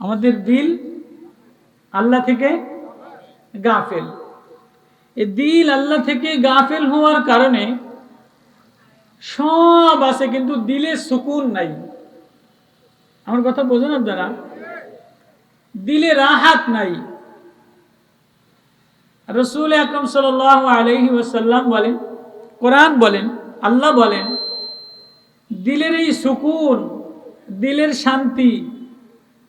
আমাদের দিল আল্লাহ থেকে গাফেল। এই দিল আল্লাহ থেকে গাফেল হওয়ার কারণে সব আছে কিন্তু দিলে সুকুন নাই। আমার কথা বোঝেন আপনারা? দিলে রাহাত নাই। রাসূল আকরাম সাল্লাল্লাহু আলাইহি ওয়াসাল্লাম বলেন, কোরআন বলেন, আল্লাহ বলেন, দিলের এই সুকুন, দিলের শান্তি,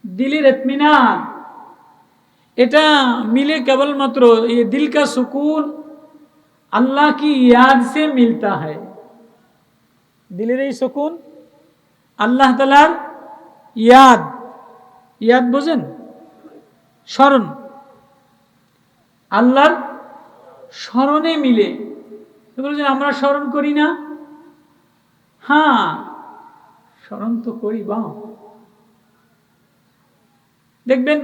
দিলের ইতমিনান, এটা मिले केवलमात्र ये दिल का सुकून अल्लाह की याद से मिलता है। दिलेर এই सुकून আল্লাহ তাআলার याद, याद বুঝেন? স্মরণ, আল্লাহর স্মরণে মিলে। বলছেন আমরা স্মরণ করি না? হ্যাঁ, স্মরণ তো করি। বাহ, দেখবেন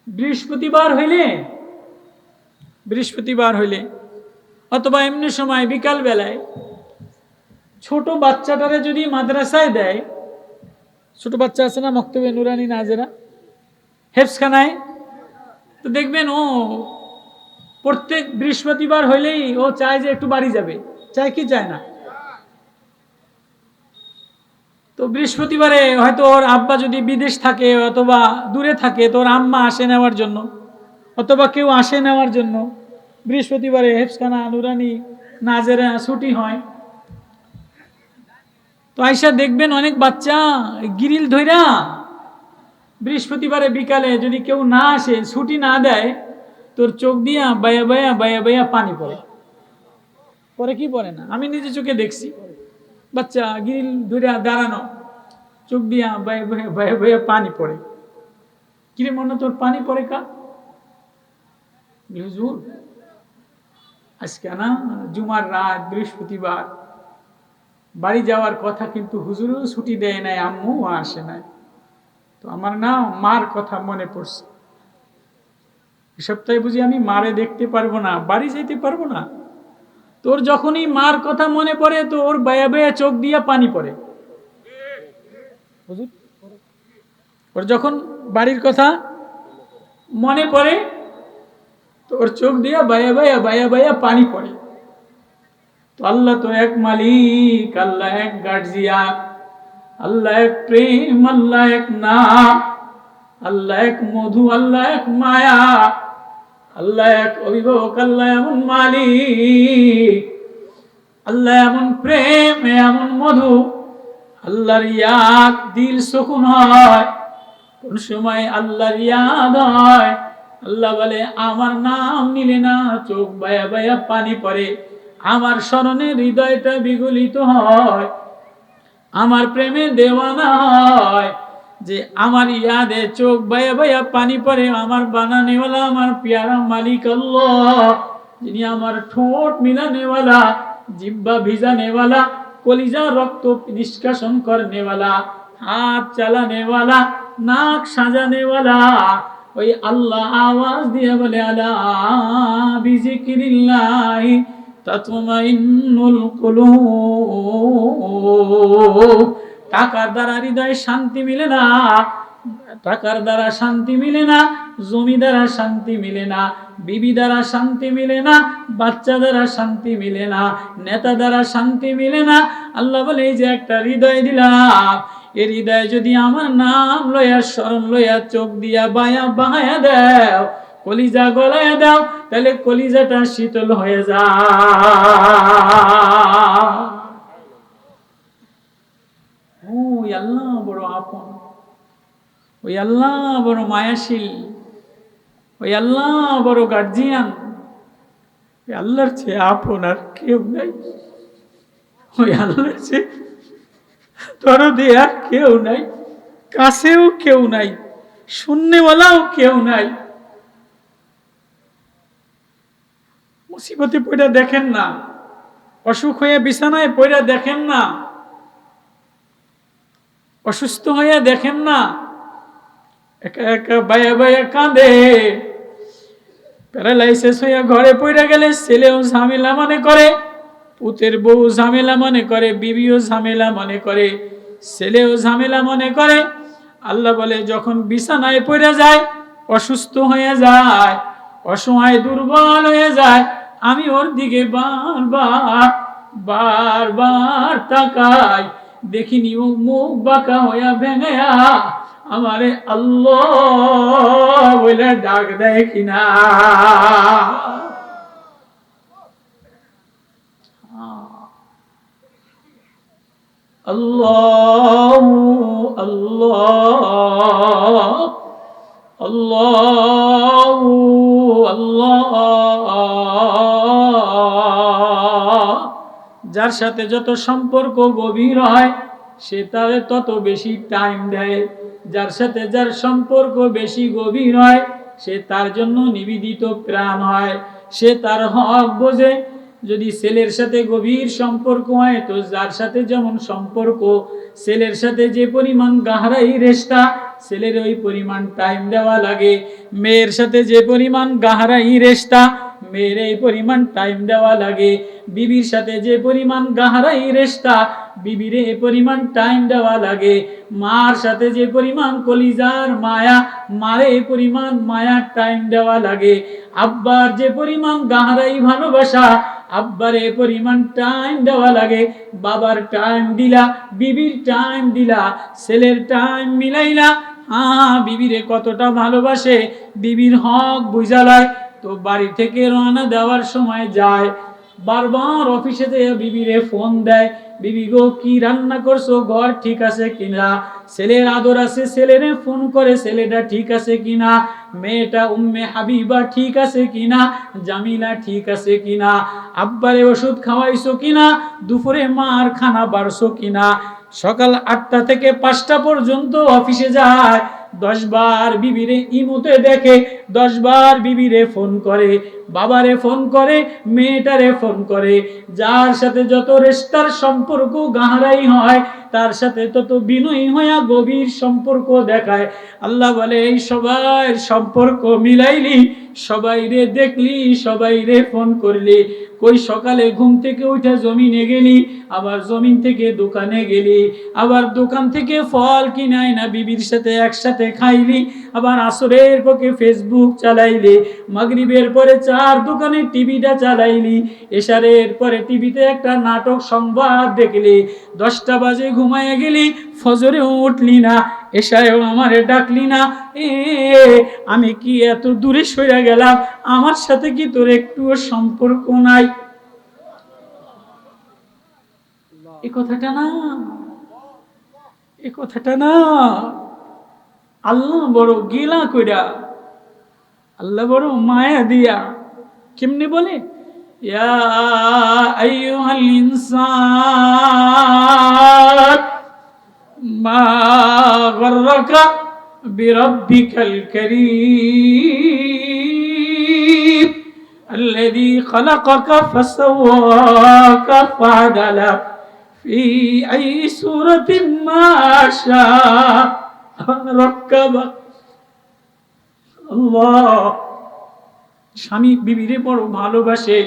বৃহস্পতিবার হইলে অথবা এমনি সময় বিকাল বেলায় ছোট বাচ্চাটারে যদি মাদ্রাসায় দেয়, ছোট বাচ্চা আছে না মক্তবে নুরানি নাজেরা হেফজখানায়, তো দেখবেন ও প্রত্যেক বৃহস্পতিবার হইলেই ও চায় যে একটু বাড়ি যাবে। চায় কি চায় না? তো বৃহস্পতিবারে হয়তো ওর আব্বা যদি বিদেশ থাকে অথবা দূরে থাকে, তো ওর আম্মা আসে নেওয়ার জন্য অথবা কেউ আসে নেওয়ার জন্য। বৃহস্পতিবারে হেফজখানা নুরানি নাজেরা ছুটি হয়, তো আইসা দেখবেন অনেক বাচ্চা গিরিল ধইরা বৃহস্পতিবারে বিকালে যদি কেউ না আসে, ছুটি না দেয়, তোর চোখ দিয়া বায়া বায়া বায়া বায়া পানি পড়ে। পরে কি পড়ে না? আমি নিজে চোখে দেখছি বাচ্চা গিরিল ধইরা দাঁড়ানো, চোখ দিয়া বায়া বায়া বায়া বায়া পানি পড়ে। কিরে মনে তোর পানি পড়ে কা? হুজুর আজকে না জুমার রাত, বৃহস্পতিবার, বাড়ি যাওয়ার কথা, কিন্তু হুজুরও ছুটি দেয় নাই, আম্মুও আসে নাই, তো আমার না মার কথা মনে পড়ছে। এই সপ্তাহে বুঝি আমি মারে দেখতে পারবো না, বাড়ি যেতে পারবো না। তোর যখনই মার কথা মনে পড়ে, তো ওর বায়া বায়া চোখ দিয়া পানি পড়ে। হুজুর ওর যখন বাড়ির কথা মনে পড়ে, তো ওর চোখ দিয়া বায়া বায়া বায়া বায়া পানি পড়ে। তো আল্লাহ তো এক মালিক, আল্লাহ এক গার্জিয়ান, আল্লাহ এক প্রেম, আল্লাহ এক নাম, আল্লাহ এক মধু, আল্লাহ এক মায়া, আল্লাহ এক অভিভাবক, আল্লাহ এমন মালিক, আল্লাহ এমন প্রেম, এমন মধু, আল্লাহর ইয়াদ দিল সুকুন হয়। কোন সময় আল্লাহর ইয়াদ হয়, আল্লাহ বলে আমার নাম নিলে না চোখ বায়া বায়া পানি পড়ে, আমার স্মরণে হৃদয়টা বিগলিত হয়, আমার প্রেমে দেওয়ানা হয়, যে আমার ইয়াদে চোখ বায়া বায়া পানি পড়ে। আমার বানানেওয়ালা, আমার প্যারা মালিক আল্লাহ, যিনি আমার ঠোঁট মিলানেওয়ালা, জিহ্বা ভিজানেওয়ালা, কলিজা রক্ত নিষ্কাশন করনেওয়ালা, হাত চালানেওয়ালা, নাক সাজানেওয়ালা, ওই আল্লাহ আওয়াজ দিয়ে বলে আলা বিজিক্রিল্লাহি তাতমাইন্নুল কুলুব। টাকার দ্বারা হৃদয়ে শান্তি মিলে না, টাকার দ্বারা শান্তি মিলে না, জমি দ্বারা শান্তি মিলে না, বিবি দ্বারা শান্তি মিলে না, বাচ্চা দ্বারা শান্তি মিলে না, নেতা দ্বারা শান্তি মিলে না। আল্লাহ বলে এই যে একটা হৃদয় দিলাম, এই হৃদয়ে যদি আমার নাম লইয়া স্মরণ লইয়া চোখ দিয়া বায়া বায়া দাও, কলিজা গলায় দাও, তাহলে কলিজাটা শীতল হয়ে যায়। ওই আল্লাহ বড় আপন, ওই আল্লাহ বড় মায়াশীল, ওই আল্লাহ বড় গার্জিয়ান। ওই আল্লাহর চেয়ে আপন আর কেউ নাই, ওই আল্লাহর চেয়ে দরদে আর কেউ নাই, কাছেও কেউ নাই, শুননেওয়ালাও কেউ নাই। মুসিবতে পড়া দেখেন না, অসুখ হয়ে বিছানায় পড়া দেখেন না, অসুস্থ হয়ে দেখেন না, একা একা বায়া বায়া কাঁদে। প্যারালাইসিস হয়ে ঘরে পড়ে গেলে ছেলেও ঝামেলা মনে করে, পুতের বউ ঝামেলা মনে করে, বিবিও ঝামেলা মনে করে, ছেলেও ঝামেলা মনে করে। আল্লাহ বলে যখন বিছানায় পড়ে যায়, অসুস্থ হয়ে যায়, অসহায় দুর্বল হয়ে যায়, আমি ওর দিকে বারবার তাকাই, দেখিনি ও মুখ বাঁকা হইয়া ভেঙেয়া আমারে আল্লাহ বলে ডাক দেয় কিনা। আল্লাহ আল্লাহ আল্লাহ আল্লাহ। যার সাথে যত সম্পর্ক গভীর হয় সে তারে তত বেশি টাইম দেয়, যার সাথে যার সম্পর্ক বেশি গভীর হয় সে তার জন্য নিবেদিত প্রাণ হয়, সে তার হক বোঝে। যদি ছেলের সাথে গভীর সম্পর্ক হয় তো যার সাথে যেমন সম্পর্ক, ছেলের সাথে যে পরিমাণ গাহরাই রেশতা, ছেলের ওই পরিমাণ টাইম দেওয়া লাগে। মেয়ের সাথে যে পরিমাণ গাহরাই রেশতা, মেয়ের এই পরিমাণ টাইম দেওয়া লাগে। বিবির সাথে যে পরিমাণ গাহরাই রেশতা, বিবির এই পরিমাণ টাইম দেওয়া লাগে। মার সাথে যে পরিমাণ কলিজার মায়া, মারে এই পরিমাণ মায়ার টাইম দেওয়া লাগে। আব্বার যে পরিমাণ গাহরাই ভালোবাসা, আব্বার এই পরিমাণ টাইম দেওয়া লাগে। বাবার টাইম দিলা, বিবির টাইম দিলা, ছেলের টাইম মিলাইলা, বিবিরে কতটা ভালোবাসে, বিবির হক বুঝালয়। তো বাড়ি থেকে রওনা দেওয়ার সময় যায়, বারবার অফিসে যেয়ে বিবিরে ফোন দেয়, বিবি গো কি রান্না করছো, ঘর ঠিক আছে কিনা, ছেলের আদর আছে, ছেলেরে ফোন করে ছেলেটা ঠিক আছে কিনা, মেয়েটা উম্মে হাবিবা ঠিক আছে কিনা, জামিলা ঠিক আছে কিনা, আব্বারে ওষুধ খাওয়াইছো কিনা, দুপুরে মার খানা বাড়ছো কিনা। সকাল 8টা থেকে 5টা পর্যন্ত অফিসে যায়, 10 বার বিবিরে ইমোতে দেখে, 10 বার বিবিরে ফোন করে, বাবারে ফোন করে, মেয়েটারে ফোন করে। যার সাথে যত রেশতার সম্পর্ক গাহরাই হয় তার সাথে তত বিনয়ী হইয়া গভীর সম্পর্ক দেখায়। আল্লাহ বলে এই সবাই সম্পর্ক মিলাইলি, সবাই রে দেখলি, সবাই রে ফোন করলি, কই সকালে ঘুম থেকে উঠে জমিনে গেলি, আবার জমিন থেকে দোকানে গেলি, আবার দোকান থেকে ফল কিনাই না বিবির সাথে একসাথে খাইলি, আবার আসরের পক্ষে ফেসবুক চালাইলি, মাগরিবের পরে 4 দোকানে টিভিটা চালাইলি, এশারের পরে টিভিতে একটা নাটক সংবাদ দেখলি, 10টা বাজে ঘুমায় গেলি, ফজরে উঠলি না, এশারেও আমারে ডাকলি না। আমি কি এত দূরে সরে গেলাম, আমার সাথে কি তোর একটুও সম্পর্ক নাই? এই কথাটা না, এই কথাটা না, আল্লাহ বড় গিলা কইরা, আল্লাহ বড় মায়া দিয়া কেমনে বলে, ইয়া আইয়ুহাল ইনসান মা গররাকা বিরাব্বিকাল কারীম আল্লাযী খালাকাকা ফাসাওয়াকা ফাআদালাক ফি আইয়ি সূরাতিন মা শাআ রাক্কাবাক। আল্লাহ স্বামী বিবিরে বড় ভালোবাসে।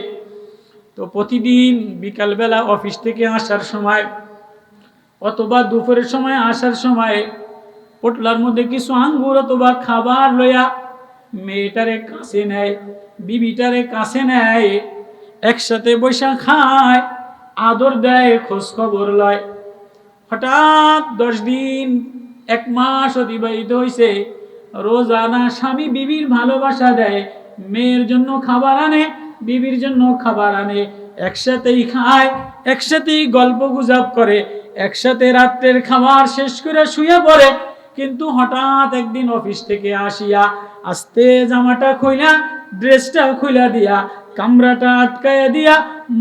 তো প্রতিদিন বিকালবেলা অফিস থেকে আসার সময় অথবা দুপুরের সময় আসার সময় পোটলার মধ্যে কিছু আঙ্গুর অথবা খাবার লইয়া মেয়েটারে কাছে নেয়, বিবিটারে কাছে নেয়, একসাথে বৈশা খায়, আদর দেয়, খোঁজ খবর লয়। হঠাৎ 10 দিন 1 মাস অতিবাহিত হয়েছে, রোজানা স্বামী বিবির ভালোবাসা দেয়, মেয়ের জন্য খাবার আনে, বিবির জন্য খাবার আনে, একসাথেই খায়, একসাথেই গল্প গুজব করে, একসাথে রাত্রের খাবার শেষ করে শুয়ে পড়ে। কিন্তু হঠাৎ একদিন অফিস থেকে আসিয়া আস্তে জামাটা খুইলা, ড্রেসটা খুইলা দিয়া, কামরাটা আটকায়া দিয়া,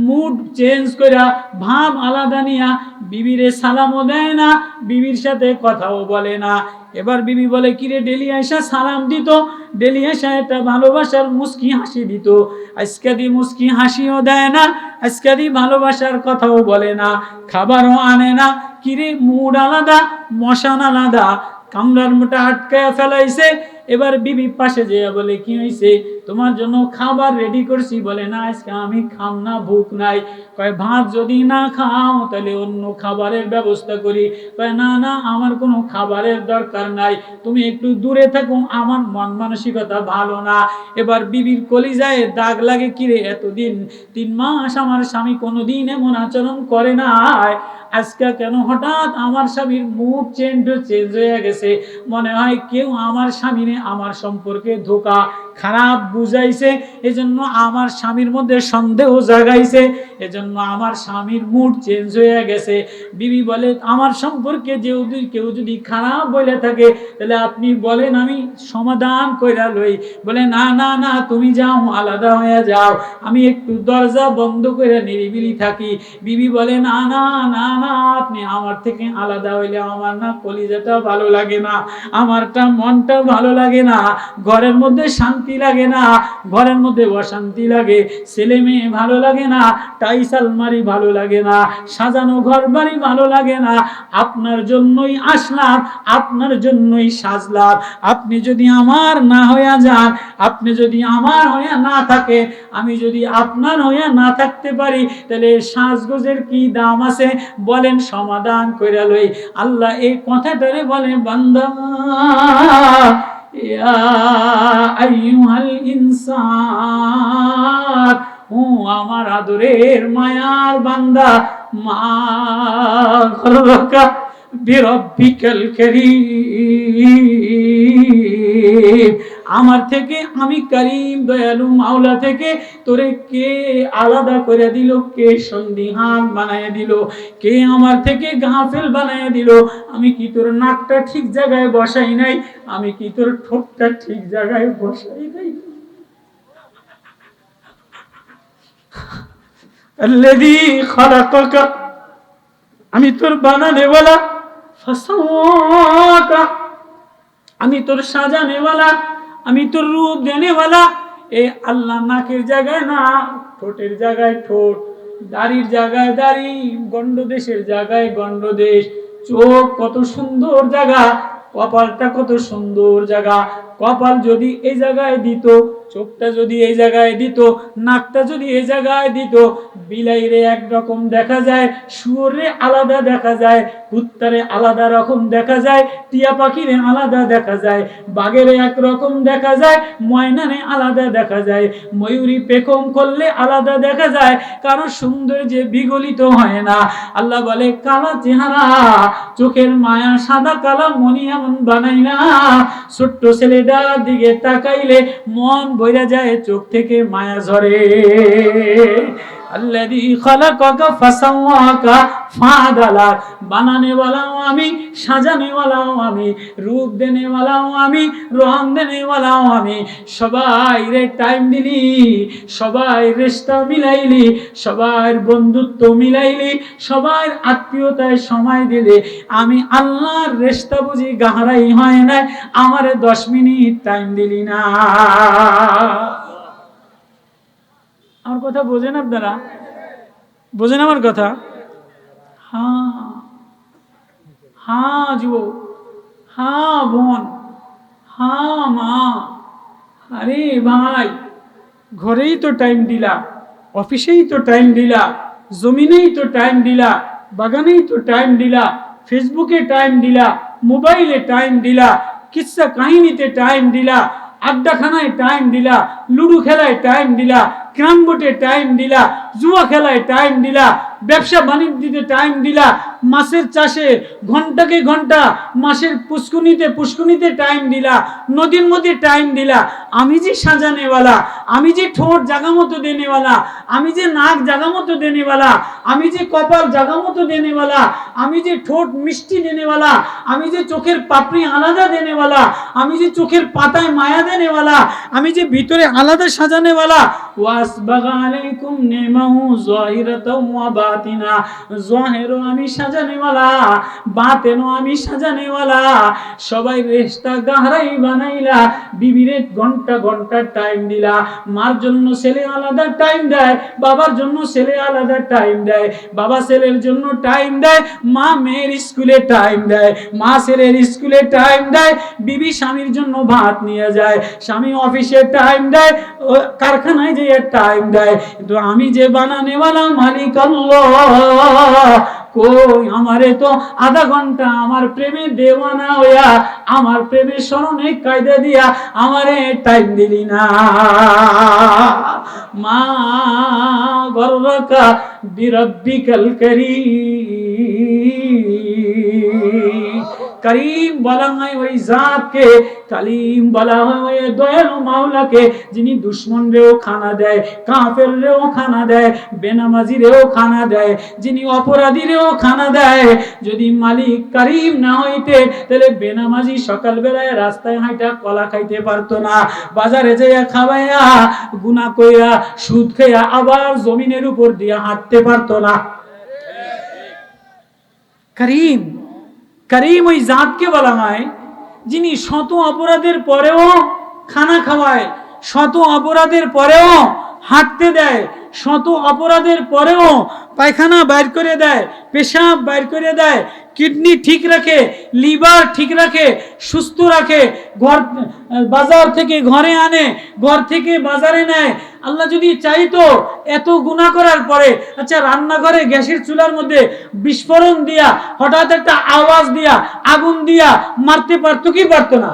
মুড চেঞ্জ কইরা, ভাব আলাদা নিয়া বিবিরে সালামও দেয় না, বিবির সাথে কথাও বলে না। এবার বিবি বলে কিরে ডেলি আইসা সালাম দিত, ডেলি আইসা একটা ভালোবাসার মুস্কি হাসি দিত, আজকে দি মুস্কি হাসিও দেয় না, আজকে দি ভালোবাসার কথাও বলে না, খাবারও আনে না। কিরে মুড আলাদা, মশান আলাদা, কামরার মোটা আটকায়া ফেলাইছে। এবার বিবি পাশে যেয়ে বলে কি হয়েছে, তোমার জন্য খাবার রেডি করছি। বলে না আজকে আমি খাম না, ভুক নাই। কয় ভাত যদি না খাও তাহলে অন্য খাবারের ব্যবস্থা করি। কয় না না, আমার কোনো খাবারের দরকার নাই, তুমি একটু দূরে থাকো, আমার মন মানসিকতা ভালো না। এবার বিবির কলিজায় দাগ লাগে, কিরে এতদিন 3 মাস আমার স্বামী কোনোদিন এমন আচরণ করে নাই, আজকে কেন হঠাৎ আমার স্বামীর মুড চেঞ্জ হয়ে গেছে। মনে হয় কেউ আমার স্বামীরে আমার সম্পর্কে ধোকা খারাপ বুঝাইছে, এজন্য আমার স্বামীর মধ্যে সন্দেহ জাগাইছে, এজন্য আমার স্বামীর মুড চেঞ্জ হয়ে গেছে। বিবি বলে আমার সম্পর্কে কেউ যদি খারাপ বলে থাকে তাহলে আপনি বলেন, আমি সমাধান কইরা লই। বলে না না না, তুমি যাও, আলাদা হয়ে যাও, আমি একটু দরজা বন্ধ করে নিরিবিলি থাকি। বিবি বলে না না না না, আপনি আমার থেকে আলাদা হইলে আমার না কলিজাটা ভালো লাগে না, আমারটা মনটা ভালো লাগে না, ঘরের মধ্যে শান্তি লাগে না, ঘরের মধ্যে অশান্তি লাগে, ছেলে মেয়ে ভালো লাগে না, টাইস আলমারি ভালো লাগে না, সাজানো ঘর বাড়ি ভালো লাগে না। আপনার জন্যই আসলাম, আপনার জন্যই সাজলাম। আপনি যদি আমার না হইয়া যান, আপনি যদি আমার হইয়া না থাকে, আমি যদি আপনার হইয়া না থাকতে পারি, তাহলে সাজগোজের কি দাম আছে বলেন, সমাধান কইরা লই। আল্লাহ এই কথাটারে বলে, বান্দা ইয়া আইয়ুহাল ইনসান, ও আমার আদরের মায়ার বান্দা, মা গররকা বিরব্বিকাল কারীম, আমার থেকে, আমি করিম দয়ালু মাওলা থেকে তোরে কে আলাদা করে দিল, কে সন্দিহান বানায় দিল, কে আমার থেকে গাফেল বানায় দিল? আমি কি তোর নাকটা ঠিক জায়গায় বসাই নাই? আমি কি তোর ঠোঁটটা ঠিক জায়গায় বসাই নাই? আল্লাযী খালাকাকা, আমি তোর বানানেওয়ালা, ফাসাওয়াকা, আমি তোর সাজানেওয়ালা, আমি তোর রূপ দেনেওয়ালা। এই আল্লাহ নাকের জায়গায় নাক, ঠোঁটের জায়গায় ঠোঁট, দাড়ির জায়গায় দাড়ি, গন্ডদেশের জায়গায় গন্ডদেশ, চোখ কত সুন্দর জায়গা, কপালটা কত সুন্দর জায়গা। কপাল যদি এই জায়গায় দিত, চোখটা যদি এই জায়গায় দিত, নাকটা যদি এই জায়গায় দিত, বিলাইরে একরকম দেখা যায়, শুয়োরে আলাদা দেখা যায়, কুত্তারে আলাদা রকম দেখা যায়, টিয়া পাখিরে আলাদা দেখা যায়, বাঘেরে একরকম দেখা যায়, ময়নারে আলাদা দেখা যায়, ময়ূরী পেখম করলে আলাদা দেখা যায়, কারো সৌন্দর্যে বিগলিত হয় না। আল্লাহ বলে কালা চেহারা, চোখের মায়া সাদা কালা মনি এমন বানাই না, ছোট্ট ছেলেটার দিকে তাকাইলে মন বইরা যায়, চোখ থেকে মায়া ঝরে। আল্লাযী খালাকাকা ফাসাওয়াকা ফাআদালাক, বানানেওয়ালাও আমি, সাজানেওয়ালাও আমি, রূপ দেনেওয়ালাও আমি, রং দেনেওয়ালাও আমি। সবাই রে টাইম দিলি, সবাই রিশতা মিলাইলি, সবার বন্ধুত্ব মিলাইলি, সবার আত্মীয়তায় সময় দিলি। আমি আল্লাহর রিশতা বুঝি গাহরাই হয় না, আমারে 10 মিনিট টাইম দিলি না। আমার কথা বোঝেন আপনারা? বোঝেন আমার কথা? হ্যাঁ হ্যাঁ যুবক, হ্যাঁ বোন, হ্যাঁ মা, আরে ভাই, ঘরেই তো টাইম দিলা, অফিসেই তো টাইম দিলা, জমিনেই তো টাইম দিলা, বাগানেই তো টাইম দিলা, ফেসবুকে টাইম দিলা, মোবাইলে টাইম দিলা, কিচ্ছা কাহিনীতে টাইম দিলা, আড্ডাখানায় টাইম দিলা, লুডু খেলায় টাইম দিলা, ক্যারাম বোর্ডে টাইম দিলা, জুয়া খেলায় টাইম দিলা, ব্যবসা বাণিজ্যতে টাইম দিলা, মাছের চাষে ঘন্টাকে ঘন্টা, মাছের পুষ্কুনিতে টাইম দিলা, নদীর মধ্যে টাইম দিলা। আমি যে সাজানেওয়ালা, আমি যে ঠোঁট জাগা মতো দেনেওয়ালা, আমি যে নাক জাগা মতো দেনেওয়ালা, আমি যে কপাল জাগা মতো দেনেওয়ালা, আমি যে ঠোঁট মিষ্টি দেনেওয়ালা, আমি যে চোখের পাপড়ি আলাদা দেনেওয়ালা, আমি যে চোখের পাতায় মায়া দেনেওয়ালা, আমি যে ভিতরে আলাদা সাজানেওয়ালা। ওয়াসবাগা আলাইকুম নি'মা ইউহিব্বুনাহু যাহিরাতাও ওয়া বাতিনা, যাহিরও আমি সাজানেওয়ালা, বাতেনও আমি সাজানেওয়ালা। সবাই রিশতা গাহরাই বানাইলা, বিবিরে ঘন্টা ঘন্টা টাইম দিলা, মার জন্য ছেলে আলাদা টাইম দেয়, বাবার জন্য ছেলে আলাদা টাইম দেয়, বাবা ছেলের জন্য টাইম দেয়, মা মেয়ের স্কুলে টাইম দেয়, মা ছেলের স্কুলে টাইম দেয়, বিবি স্বামীর জন্য ভাত নিয়ে যায়, স্বামী অফিসে টাইম দেয়, কারখানায় যেয়ে টাইম দেয়। কিন্তু আমি যে বানানেওয়ালা মালিক আল্লাহ, কই আমারে তো আধা ঘন্টা আমার প্রেমে দেওয়ানা হইয়া, আমার প্রেমের স্মরণে কায়দা দিয়া আমারে টাইম দিলি না। মা গর্রকা বিরব্বিকাল করিম, করিম বলা হয় ওই জাতকে, কালিম বলা হয় ওই দয়ালু মাওলাকে, যিনি দুশমনরেও খানা দেয়, কাফেররেও খানা দেয়, বেনামাজিরেও খানা দেয়, যিনি অপরাধীরেও খানা দেয়। যদি মালিক করিম না হইতে, তাহলে বেনামাজি সকালবেলায় রাস্তায় হাঁটা কলা খাইতে পারতো না, বাজারে যাইয়া খাওয়াইয়া গুনাহ কইরা সুদ খাইয়া আবার জমিনের উপর দিয়ে হাঁটতে পারতো না। করিম, করিম ওই জাতকে বলা হয় যিনি শত অপরাধের পরেও খানা খাওয়ায়, শত অপরাধের পরেও হাঁটতে দেয়, শত অপরাধের পরেও পায়খানা বাইর করে দেয়, পেশাব বাইর করে দেয়, কিডনি ঠিক রাখে, লিভার ঠিক রাখে, সুস্থ রাখে, ঘর বাজার থেকে ঘরে আনে, ঘর থেকে বাজারে নেয়। আল্লাহ যদি চাইতো এত গুনাহ করার পরে, আচ্ছা রান্নাঘরে গ্যাসের চুলার মধ্যে বিস্ফোরণ দিয়া, হঠাৎ একটা আওয়াজ দিয়া, আগুন দিয়া মারতে পারতো কি পারতো না?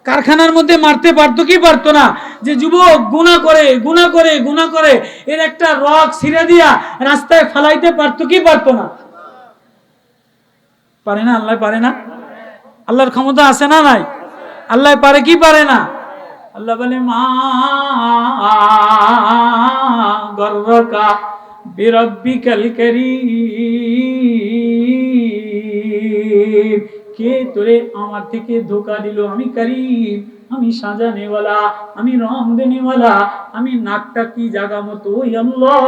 কারখানার মধ্যে মারতে পারতো কি পারতো না? যে যুবক গুনাহ করে গুনাহ করে গুনাহ করে, এর একটা রগ ছিঁড়ে দিয়া রাস্তায় ফালাইতে পারতো কি পারতো না? পারে না? আল্লাহ পারে না? আল্লাহর ক্ষমতা আছে না নাই? আল্লাহ পারে কি পারে না? আল্লাহ বলে মা গর্রকা বিরব্বিকাল করিম, কে তোরে আমার থেকে ধোঁকা দিল? আমি করিম, আমি সাজানেওয়ালা, আমি রং দেনেওয়ালা, আমি নাকটা কি জায়গা মতো ওই আল্লাহ,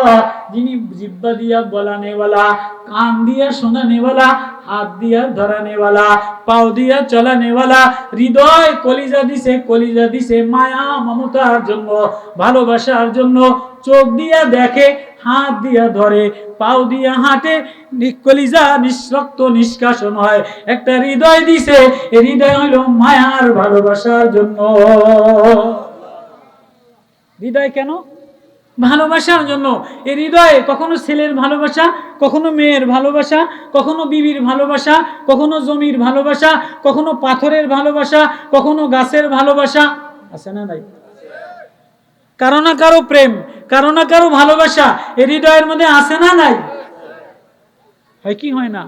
যিনি জিহ্বা দিয়া বলানেওয়ালা, কান দিয়া শোনানেওয়ালা, হাত দিয়া ধরানেওয়ালা, পাও দিয়া চলানেওয়ালা, হৃদয় কলিজা দিছে, কলিজা দিছে মায়া মমতার জন্য, ভালোবাসার জন্য, চোখ দিয়া দেখে, হাত দিয়া ধরে, পাও দিয়া হাঁটে, কলিজা নিঃরক্ত নিষ্কাশন হয়, একটা হৃদয় দিছে, এই হৃদয় হইল মায়ার ভালোবাসার জন্য। হৃদয় কেন? ভালোবাসার জন্য। এই হৃদয়ে কখনো ছেলের ভালোবাসা, কখনো মেয়ের ভালোবাসা, কখনো বিবির ভালোবাসা, কখনো জমির ভালোবাসা, কখনো পাথরের ভালোবাসা, কখনো গাছের ভালোবাসা, আছে না নাই? কারো না কারো প্রেম, কারো না কারো ভালোবাসা এই হৃদয়ের মধ্যে আছে না নাই? হয় কি হয় না?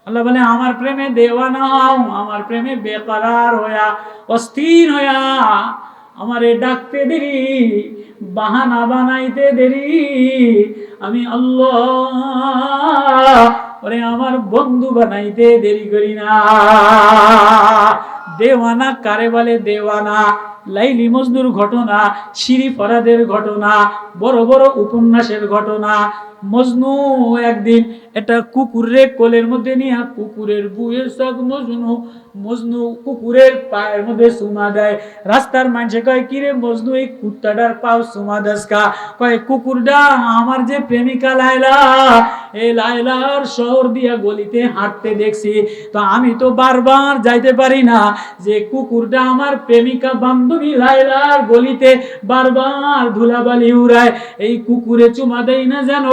আল্লাহ বলে আমার প্রেমে দেওয়ানা হও, আমার প্রেমে বেকরার হইয়া, অস্থির হইয়া আমারে ডাকতে দেরি, বাহানা বানাইতে দেরি, আমি আল্লাহ ওরে আমার বন্ধু বানাইতে দেরি করি না। দেওয়ানা কারে বলে? দেওয়ানা লাইলি মজনুর ঘটনা, শিরি ফরাদের ঘটনা, বড় বড় উপন্যাসের ঘটনা। মজনু একদিন একটা কুকুরের কোলের মধ্যে নিয়ে, কুকুরের বুয়ের সব মজনু, মজনু কুকুরের পায়ের মধ্যে চুমা দেয়। রাস্তার মানুষে কয় কিরে মজনু এই কুত্তাটার পাও চুমা দেস কা? কয় কুকুরটা আমার যে প্রেমিকা লাইলা, এই লাইলার শহর দিয়া গলিতে হাঁটতে দেখছি, তো আমি তো বারবার যাইতে পারি না, যে কুকুরটা আমার প্রেমিকা বান্ধবী লাইলার গলিতে বারবার ধুলাবালি উড়ায়, এই কুকুরে চুমা দেই না যেন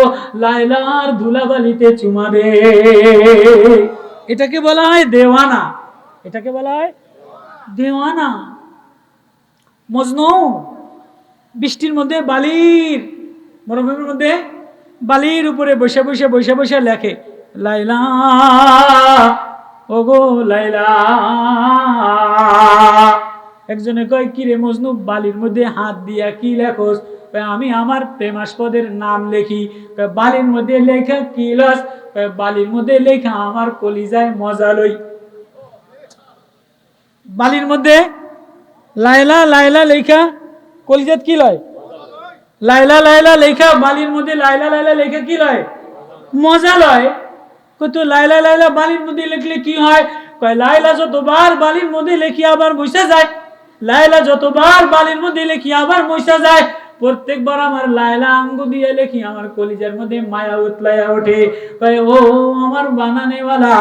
লাইলার ধুলাবালিতে চুমা দে। এটাকে বলা হয় দেওয়ানা, এটাকে বলা হয় দেওয়ানা। মজনু বৃষ্টির মধ্যে বালির, মরুভূমির মধ্যে বালির উপরে বসে বসে বসে বসে লেখে, লাইলা ওগো লাইলা। একজনে কয় কিরে মজনু বালির মধ্যে হাত দিয়া কি লেখোস? আমি আমার প্রেমাস্পদের নাম লেখি। বালির মধ্যে লেখা কি লস? বালির মধ্যে লেখা আমার কলিজায় মজা লই। বালির মধ্যে লাইলা লাইলা লেখা কলিজাত কি লয়? লাইলা লাইলা লেখা বালির মধ্যে লাইলা লাইলা লেখা কি লয়? মজা লয়। তো লাইলা লাইলা বালির মধ্যে লিখলে কি হয়? কয় লাইলা যতবার বালির মধ্যে লেখি আবার মুছা যায়, লাইলা যতবার বালির মধ্যে লেখি আবার মুছা যায়। প্রত্যেকবার আমার লাইলা আঙ্গু দিয়ে লেখি আমার কলিজার মধ্যে মায়া উতলাইয়া ওঠে। কয় ও আমার বানানেওয়ালা,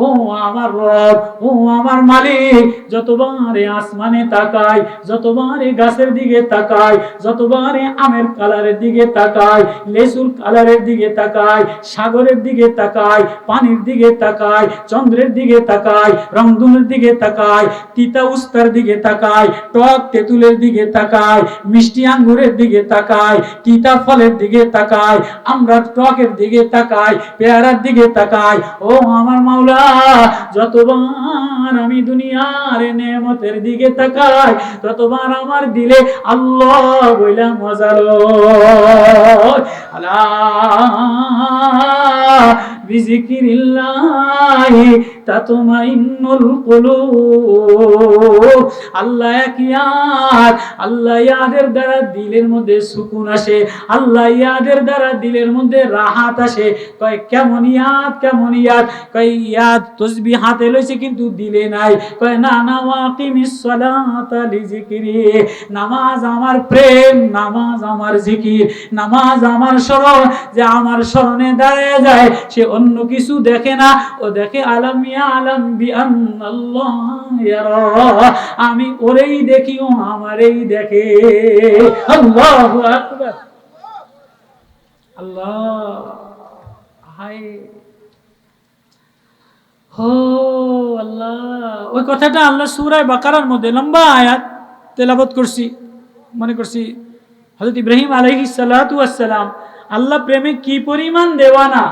ও আমার রব, ও আমার মালিক, যতবার আসমানে তাকাই, যতবার গাছের দিকে তাকাই, যতবার আমের কালারের দিকে তাকাই, লেসুর কালারের দিকে তাকাই, সাগরের দিকে তাকাই, পানির দিকে তাকাই, চন্দ্রের দিকে তাকাই, রংধনুর দিকে তাকাই, তিতা উস্তার দিকে তাকাই, টক তেঁতুলের দিকে তাকাই, মিষ্টি আঙ্গুরের দিকে তাকাই, তিতা ফলের দিকে তাকাই, আমরা টকের দিকে তাকাই, পেয়ারার দিকে তাকাই। ও আমার মাওলা, যতবার আমি দুনিয়ার নেয়ামতের দিকে তাকাই, ততবার আমার দিলে আল্লাহ বইলা মজা লয়। আলা বিজিকিরিল্লাহি তাতমাইন্নুল কুলুব। আল্লাহ ইয়াদ, আল্লাহ ইয়াদের দ্বারা দিলের মধ্যে সুকুন আসে, আল্লাহ ইয়াদের দ্বারা দিলের মধ্যে রাহাত আসে। কয় কেমন ইয়াদ, কেমন ইয়াদ? কয় ইয়াদ তসবিহ হাতে লইছে কিন্তু দিলে নাই। কয় না না, ওয়াকিমিস সালাতা লিজিকরি, নামাজ আমার প্রেম, নামাজ আমার জিকির, নামাজ আমার স্মরণ। যে আমার স্মরণে দাঁড়িয়ে যায় সে অন্য কিছু দেখে না, ও দেখে আলাম ইয়ালাম বিআন্নাল্লাহ ইয়ারা, আমি ওরেই দেখি, ও আমারই দেখে। আল্লাহু আকবার, আল্লাহ হায় হো আল্লাহ। ওই কথাটা আল্লাহ সূরা বাকারার মধ্যে লম্বা আয়াত তেলাওয়াত করছি, মনে করছি হযরত ইব্রাহিম আলাইহিস সালাতু ওয়াস সালাম আল্লাহ প্রেমে কি পরিমাণ দেওয়ানা,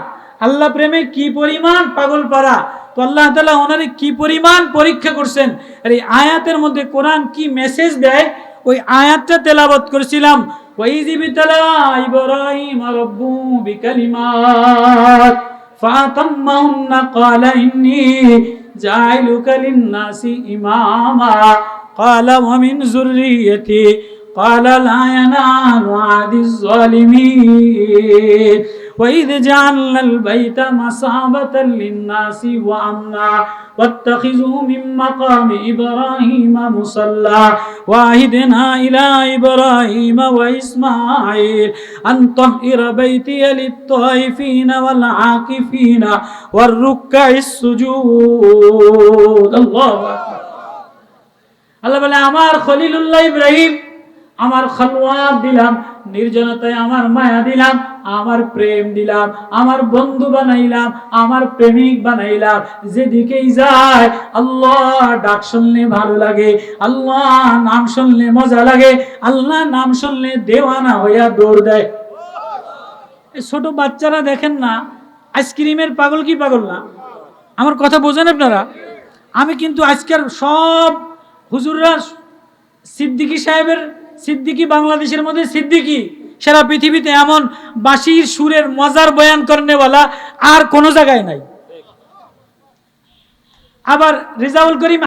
আল্লাহ প্রেমে কি পরিমাণ পাগল পারা, তো আল্লাহ তাআলা ওনারে কি পরিমাণ পরীক্ষা করছেন। আর এই আয়াতের মধ্যে কোরআন কি মেসেজ দেয়, ওই আয়াতটা তেলাওয়াত করেছিলাম। ওয়াইযিবতালা ইব্রাহিম রাব্বু বিকালিমাত ফাতাম্মাহুন্না ক্বালা ইন্নী জাইলুকা লিন-নাসি ইমামা ক্বালা ওয়া মিন যুররিয়্যতি ক্বালা লা ইয়ানালু আহদিজ যালিমিন وإذ جعلنا البيت مثابة للناس وأمنا واتخذوا من مقام إبراهيم مصلى وعهدنا إلى إبراهيم وإسماعيل أن طهر بيتي للطائفين والعاكفين والركع السجود الله أكبر আল্লাহ বলে আমার খলিলুল্লাহ ইব্রাহিম আমার খলওয়াত দিলাম, নির্জনতায় আমার মায়া দিলাম, আমার প্রেম দিলাম, আমার বন্ধু বানাইলাম, আমার প্রেমিক বানাইলাম। যেদিকেই যায় আল্লাহ ডাক শুনলে ভালো লাগে, আল্লাহ নাম শুনলে মজা লাগে, আল্লাহ নাম শুনলে দেওয়ানা হইয়া দৌড় দেয়। ছোট বাচ্চারা দেখেন না, আইসক্রিমের পাগল কি পাগল না? আমার কথা বোঝেন আপনারা? আমি কিন্তু আজকের সব হুজুররা সিদ্দিকী সাহেবের, সিদ্দিকী বাংলাদেশের মধ্যে সিদ্দিকী, সারা পৃথিবীতে এমন বাঁশির সুরের মজার বয়ান করনেওয়ালা আর কোনো জায়গায় নাই। আবার রেজাউল করিম